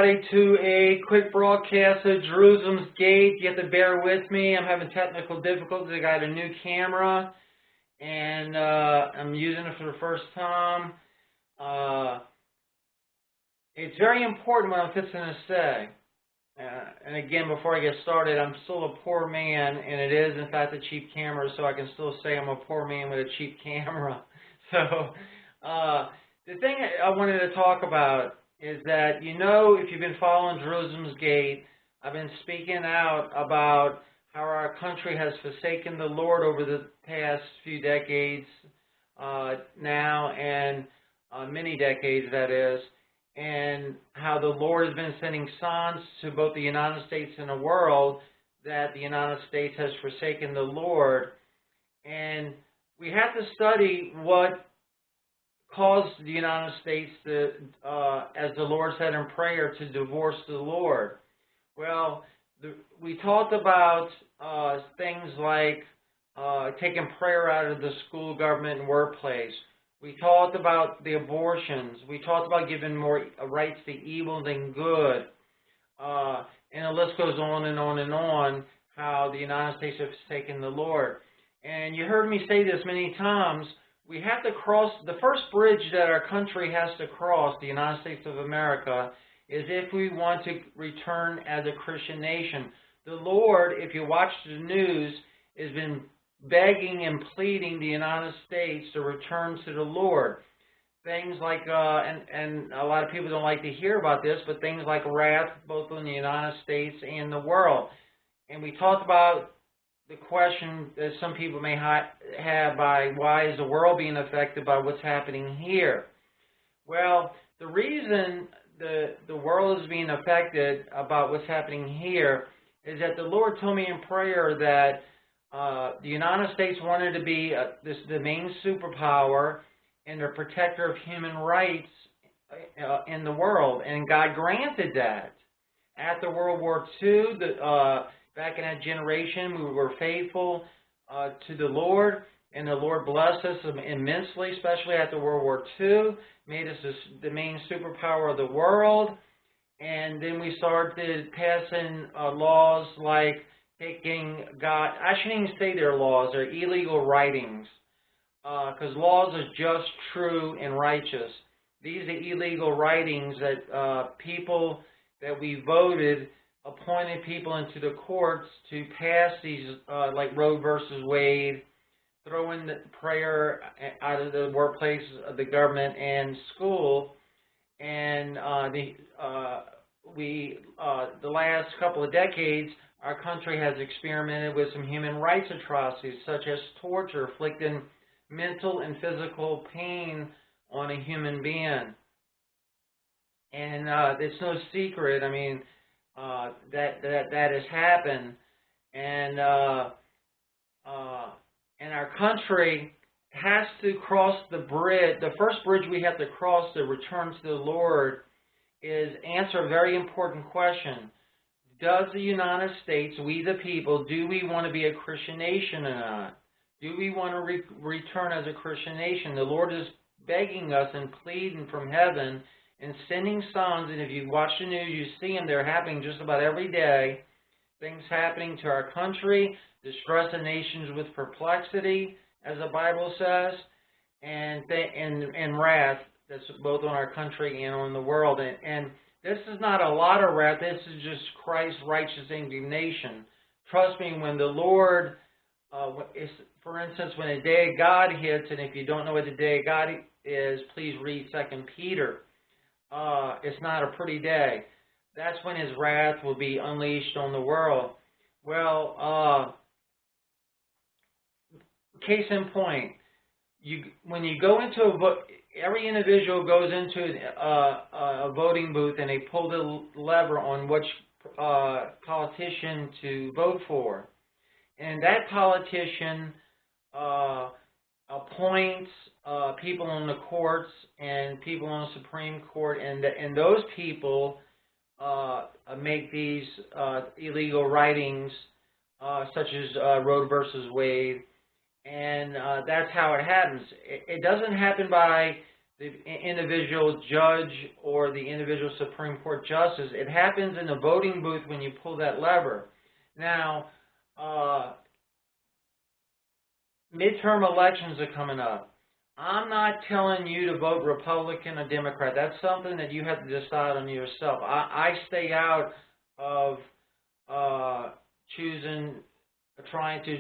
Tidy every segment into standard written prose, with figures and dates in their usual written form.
everybody to a quick broadcast of Jerusalem's Gate. You have to bear with me. I'm having technical difficulties. I got a new camera, and I'm using it for the first time. It's very important what I'm fixing to say. And again, before I get started, I'm still a poor man, and it is, in fact, a cheap camera, so I can still say I'm a poor man with a cheap camera. So the thing I wanted to talk about is that, if you've been following Jerusalem's Gate, I've been speaking out about how our country has forsaken the Lord over the past few decades now, and many decades, that is, and how the Lord has been sending signs to both the United States and the world that the United States has forsaken the Lord. And we have to study what caused the United States to, as the Lord said in prayer, to divorce the Lord. Well, we talked about things like taking prayer out of the school, government, and workplace. We talked about the abortions. We talked about giving more rights to evil than good. And the list goes on and on and on, how the United States has forsaken the Lord. And you heard me say this many times. We have to cross, the first bridge that our country has to cross, the United States of America, is if we want to return as a Christian nation. The Lord, if you watch the news, has been begging and pleading the United States to return to the Lord. Things like, and a lot of people don't like to hear about this, but things like wrath, both in the United States and the world. And we talked about the question that some people may have by why is the world being affected by what's happening here? Well, the reason the world is being affected about what's happening here is that the Lord told me in prayer that the United States wanted to be the main superpower and the protector of human rights in the world, and God granted that. After World War II, back in that generation, we were faithful to the Lord, and the Lord blessed us immensely, especially after World War II, made us the main superpower of the world, and then we started passing laws like taking God, I shouldn't even say they're laws, they're illegal writings, because laws are just, true, and righteous. These are illegal writings that people that we voted appointed people into the courts to pass these, like Roe versus Wade, throwing the prayer out of the workplace of the government and school, and the last couple of decades, our country has experimented with some human rights atrocities, such as torture, inflicting mental and physical pain on a human being. And it's no secret, I mean, that has happened. And our country has to cross the bridge. The first bridge we have to cross to return to the Lord is answer a very important question. Does the United States, we the people, do we want to be a Christian nation or not? Do we want to return as a Christian nation? The Lord is begging us and pleading from heaven and sending signs, and if you watch the news, you see them. They're happening just about every day. Things happening to our country, distress the nations with perplexity, as the Bible says, and wrath that's both on our country and on the world. And this is not a lot of wrath. This is just Christ's righteous indignation. Trust me, when the Lord, for instance, when the day of God hits, and if you don't know what the day of God is, please read 2 Peter. It's not a pretty day. That's when his wrath will be unleashed on the world. Well, case in point, when you go into a vote, every individual goes into a voting booth and they pull the lever on which politician to vote for. And that politician appoints people on the courts and people on the Supreme Court, and those people make these illegal writings, such as Roe versus Wade. And that's how it happens. It doesn't happen by the individual judge or the individual Supreme Court justice. It happens in the voting booth when you pull that lever. Now, midterm elections are coming up. I'm not telling you to vote Republican or Democrat. That's something that you have to decide on yourself. I stay out of trying to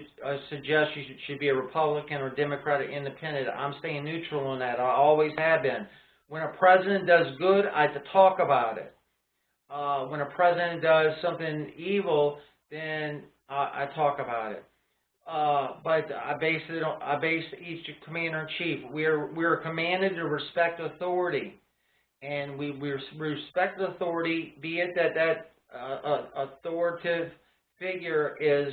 suggest you should be a Republican or Democrat or independent. I'm staying neutral on that. I always have been. When a president does good, I talk about it. When a president does something evil, then I talk about it. But I base each commander-in-chief. We're commanded to respect authority, and we respect authority, be it that authoritative figure is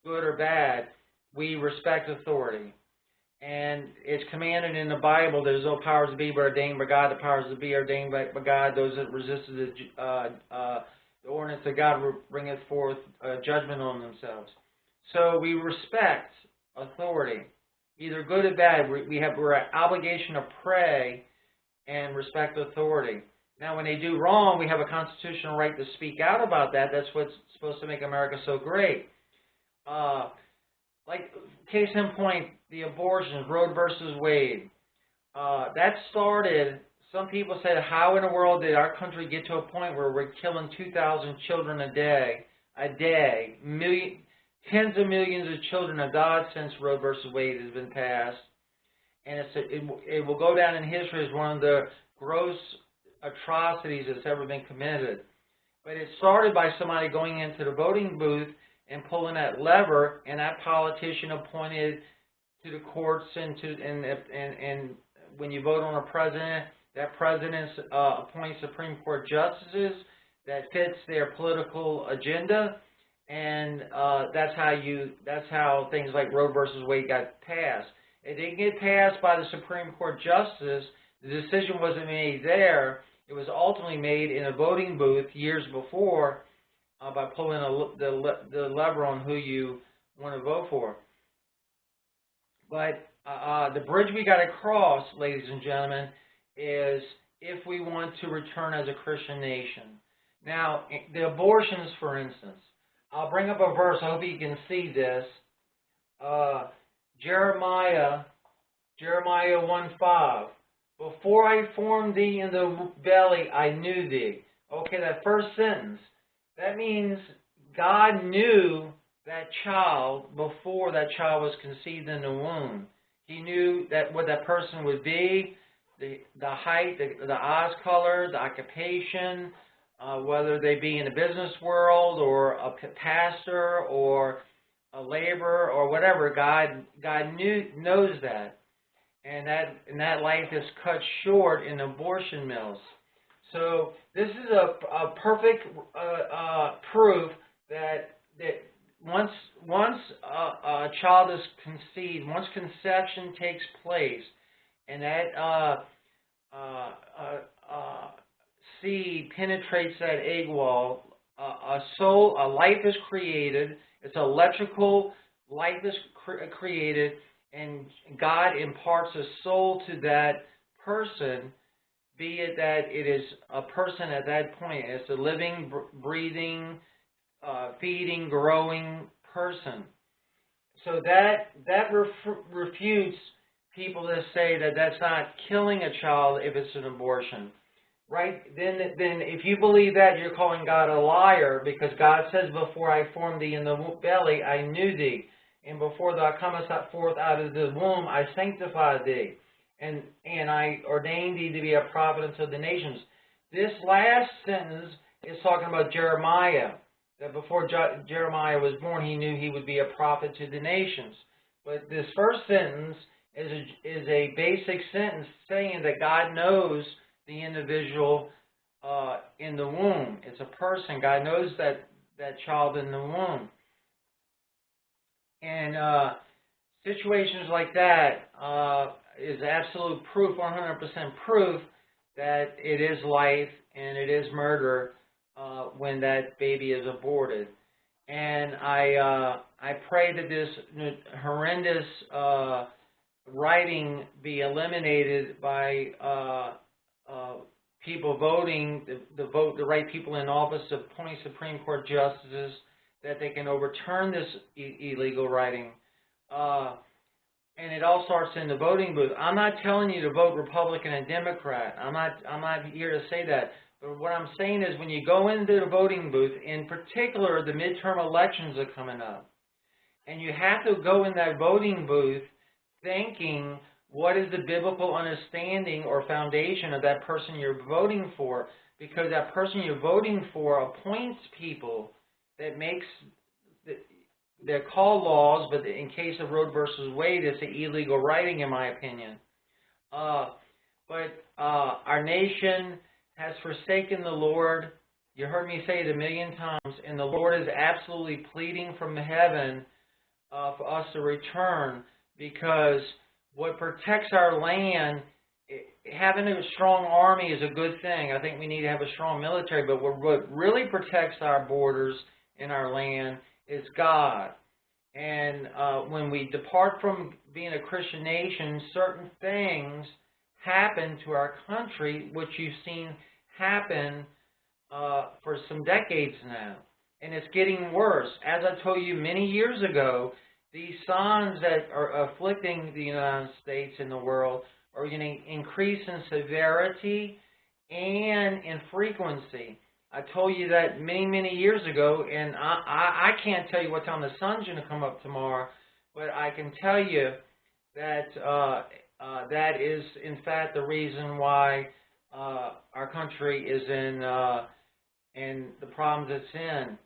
good or bad. We respect authority, and it's commanded in the Bible. There's no powers to be but ordained by God. The powers to be are ordained by God. Those that resisted the ordinance of God will bring forth judgment on themselves. So we respect authority, either good or bad. We're an obligation to pray and respect authority. Now, when they do wrong, we have a constitutional right to speak out about that. That's what's supposed to make America so great. Like, case in point, the abortions, Roe versus Wade. That started, some people said, how in the world did our country get to a point where we're killing 2,000 children a day, tens of millions of children have died since Roe versus Wade has been passed. And it will go down in history as one of the gross atrocities that's ever been committed. But it started by somebody going into the voting booth and pulling that lever, and that politician appointed to the courts and when you vote on a president, that president appoints Supreme Court justices that fits their political agenda, and that's how things like Roe versus Wade got passed. It didn't get passed by the Supreme Court justice. The decision wasn't made there. It was ultimately made in a voting booth years before by pulling the lever on who you want to vote for. But the bridge we got to cross, ladies and gentlemen, is if we want to return as a Christian nation. Now, the abortions, for instance. I'll bring up a verse. I hope you can see this. Jeremiah 1:5. Before I formed thee in the belly, I knew thee. Okay, that first sentence. That means God knew that child before that child was conceived in the womb. He knew that what that person would be, the height, the eyes color, the occupation, whether they be in the business world or a pastor or a laborer or whatever. God knows that. And that life is cut short in abortion mills. So this is a perfect proof that once a child is conceived, once conception takes place, and that seed penetrates that egg wall, a life is created. It's electrical life is created, and God imparts a soul to that person, be it that it is a person at that point. It's a living, breathing, feeding, growing person. So that refutes people that say that that's not killing a child if it's an abortion. Right? Then if you believe that, you're calling God a liar, because God says, before I formed thee in the belly, I knew thee. And before thou comest forth out of the womb, I sanctified thee. And I ordained thee to be a prophet unto the nations. This last sentence is talking about Jeremiah. That before Jeremiah was born, he knew he would be a prophet to the nations. But this first sentence is a basic sentence saying that God knows the individual in the womb. It's a person. God knows that child in the womb. And situations like that is absolute proof, 100% proof, that it is life and it is murder when that baby is aborted. And I pray that this horrendous writing be eliminated by people voting, the right people in office to appoint Supreme Court justices, that they can overturn this illegal writing. And it all starts in the voting booth. I'm not telling you to vote Republican and Democrat. I'm not here to say that. But what I'm saying is, when you go into the voting booth, in particular the midterm elections are coming up, and you have to go in that voting booth thinking, what is the biblical understanding or foundation of that person you're voting for? Because that person you're voting for appoints people that makes, they're called laws, but in case of Roe versus Wade, it's an illegal writing, in my opinion. But our nation has forsaken the Lord. You heard me say it a million times, and the Lord is absolutely pleading from heaven for us to return, because what protects our land, having a strong army is a good thing. I think we need to have a strong military, but what really protects our borders and our land is God. And when we depart from being a Christian nation, certain things happen to our country, which you've seen happen for some decades now. And it's getting worse. As I told you many years ago, these signs that are afflicting the United States and the world are going to increase in severity and in frequency. I told you that many, many years ago, and I can't tell you what time the sun's going to come up tomorrow, but I can tell you that that is, in fact, the reason why our country is in the problems it's in.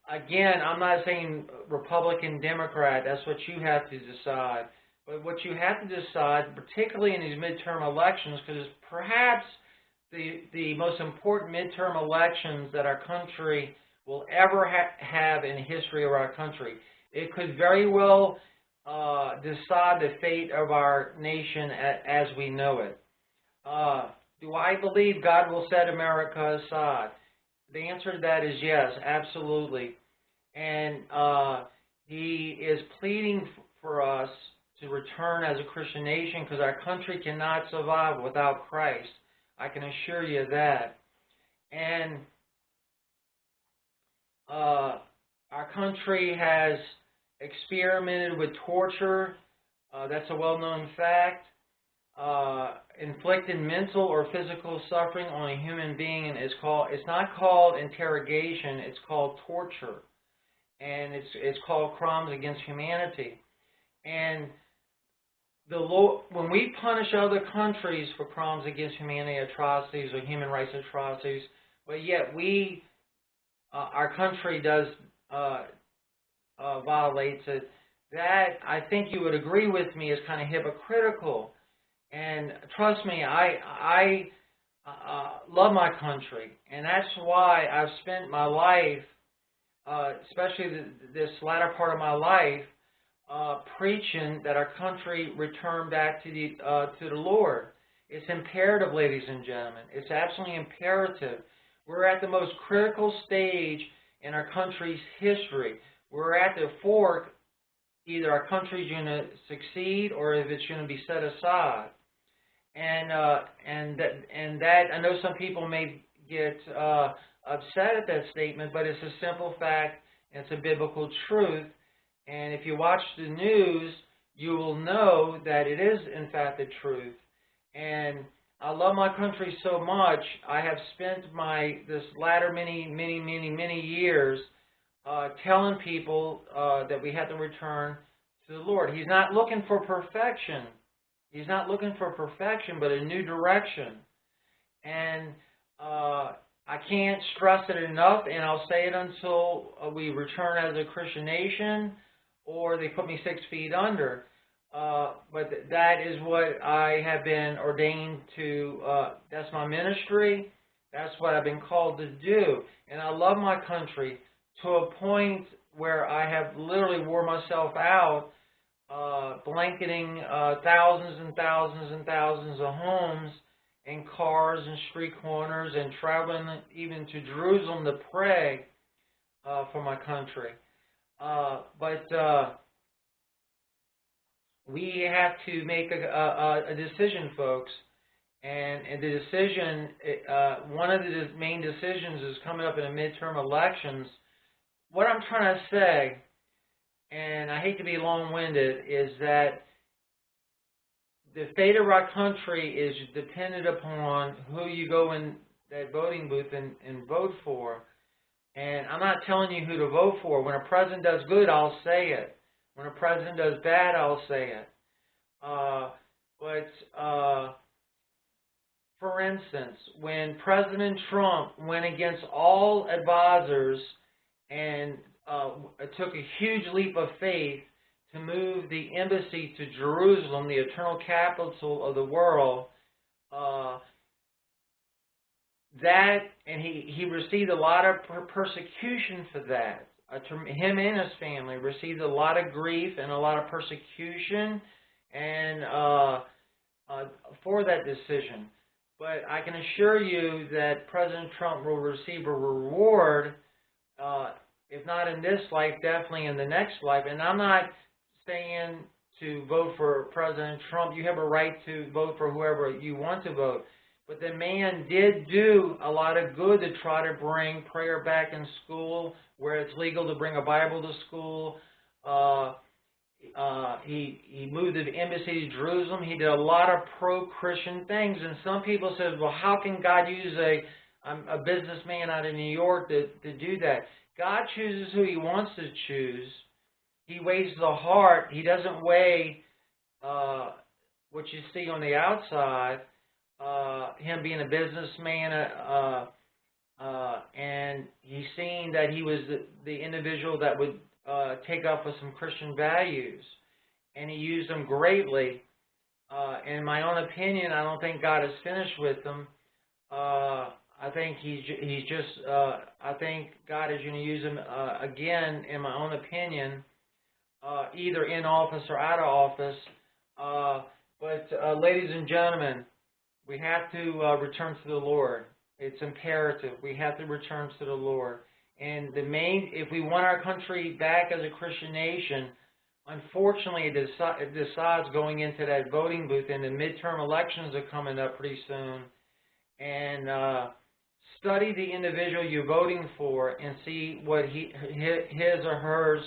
Again, I'm not saying Republican, Democrat. That's what you have to decide. But what you have to decide, particularly in these midterm elections, because perhaps the most important midterm elections that our country will ever have in the history of our country. It could very well decide the fate of our nation as we know it. Do I believe God will set America aside? The answer to that is yes, absolutely. And He is pleading for us to return as a Christian nation, because our country cannot survive without Christ. I can assure you that. And our country has experimented with torture. That's a well-known fact. Inflicting mental or physical suffering on a human being is it's not called interrogation, it's called torture. And it's called crimes against humanity. And when we punish other countries for crimes against humanity, atrocities, or human rights atrocities, but yet our country does violates it, that, I think you would agree with me, is kind of hypocritical. And trust me, I love my country, and that's why I've spent my life, especially this latter part of my life, preaching that our country return back to the Lord. It's imperative, ladies and gentlemen. It's absolutely imperative. We're at the most critical stage in our country's history. We're at the fork. Either our country's going to succeed, or if it's going to be set aside. And that I know some people may get upset at that statement, but it's a simple fact. And it's a biblical truth. And if you watch the news, you will know that it is, in fact, the truth. And I love my country so much. I have spent this latter many years telling people that we have to return to the Lord. He's not looking for perfection. He's not looking for perfection, but a new direction. And I can't stress it enough, and I'll say it until we return as a Christian nation, or they put me 6 feet under. But that is what I have been ordained to. That's my ministry. That's what I've been called to do. And I love my country to a point where I have literally wore myself out, blanketing thousands and thousands and thousands of homes and cars and street corners, and traveling even to Jerusalem to pray for my country. But we have to make a decision, folks. And the decision, one of the main decisions is coming up in the midterm elections. What I'm trying to say, and I hate to be long-winded, is that the fate of our country is dependent upon who you go in that voting booth and vote for. And I'm not telling you who to vote for. When a president does good, I'll say it. When a president does bad, I'll say it. For instance, when President Trump went against all advisors and took a huge leap of faith to move the embassy to Jerusalem, the eternal capital of the world, and he received a lot of persecution for that. Him and his family received a lot of grief and a lot of persecution and for that decision. But I can assure you that President Trump will receive a reward, if not in this life, definitely in the next life. And I'm not saying to vote for President Trump. You have a right to vote for whoever you want to vote. But the man did do a lot of good to try to bring prayer back in school, where it's legal to bring a Bible to school. He moved the embassy to Jerusalem. He did a lot of pro-Christian things. And some people said, well, how can God use a businessman out of New York to do that? God chooses who he wants to choose. He weighs the heart. He doesn't weigh what you see on the outside. Him being a businessman, and he's seen that he was the individual that would take up with some Christian values, and he used them greatly. In my own opinion, I don't think God is finished with them. I think I think God is going to use him again, in my own opinion, either in office or out of office. But ladies and gentlemen, we have to return to the Lord. It's imperative. We have to return to the Lord. And if we want our country back as a Christian nation, unfortunately, it decides going into that voting booth, and the midterm elections are coming up pretty soon. And study the individual you're voting for and see what his or her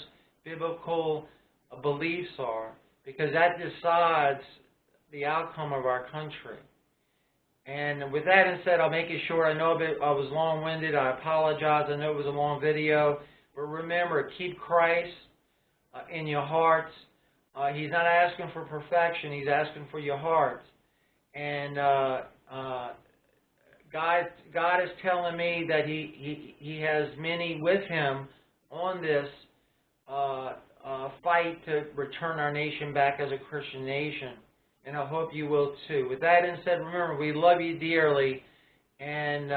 biblical beliefs are, because that decides the outcome of our country. And with that said, I'll make it short. I know I was long-winded. I apologize. I know it was a long video. But remember, keep Christ in your hearts. He's not asking for perfection. He's asking for your heart. And God is telling me that He has many with Him on this fight to return our nation back as a Christian nation. And I hope you will too. With that said, remember, we love you dearly, and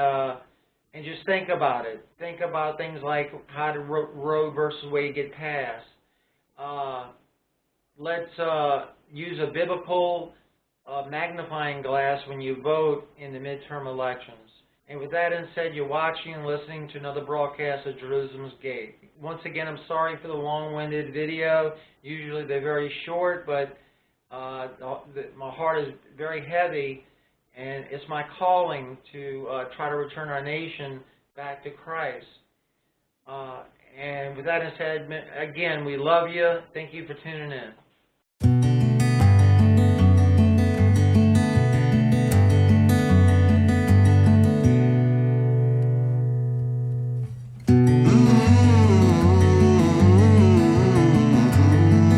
just think about it. Think about things like how to Roe versus Wade get passed. Let's use a biblical magnifying glass when you vote in the midterm elections. And with that said, you're watching and listening to another broadcast of Jerusalem's Gate. Once again, I'm sorry for the long-winded video. Usually they're very short, but my heart is very heavy, and it's my calling to try to return our nation back to Christ. And with that said, again, we love you. Thank you for tuning in.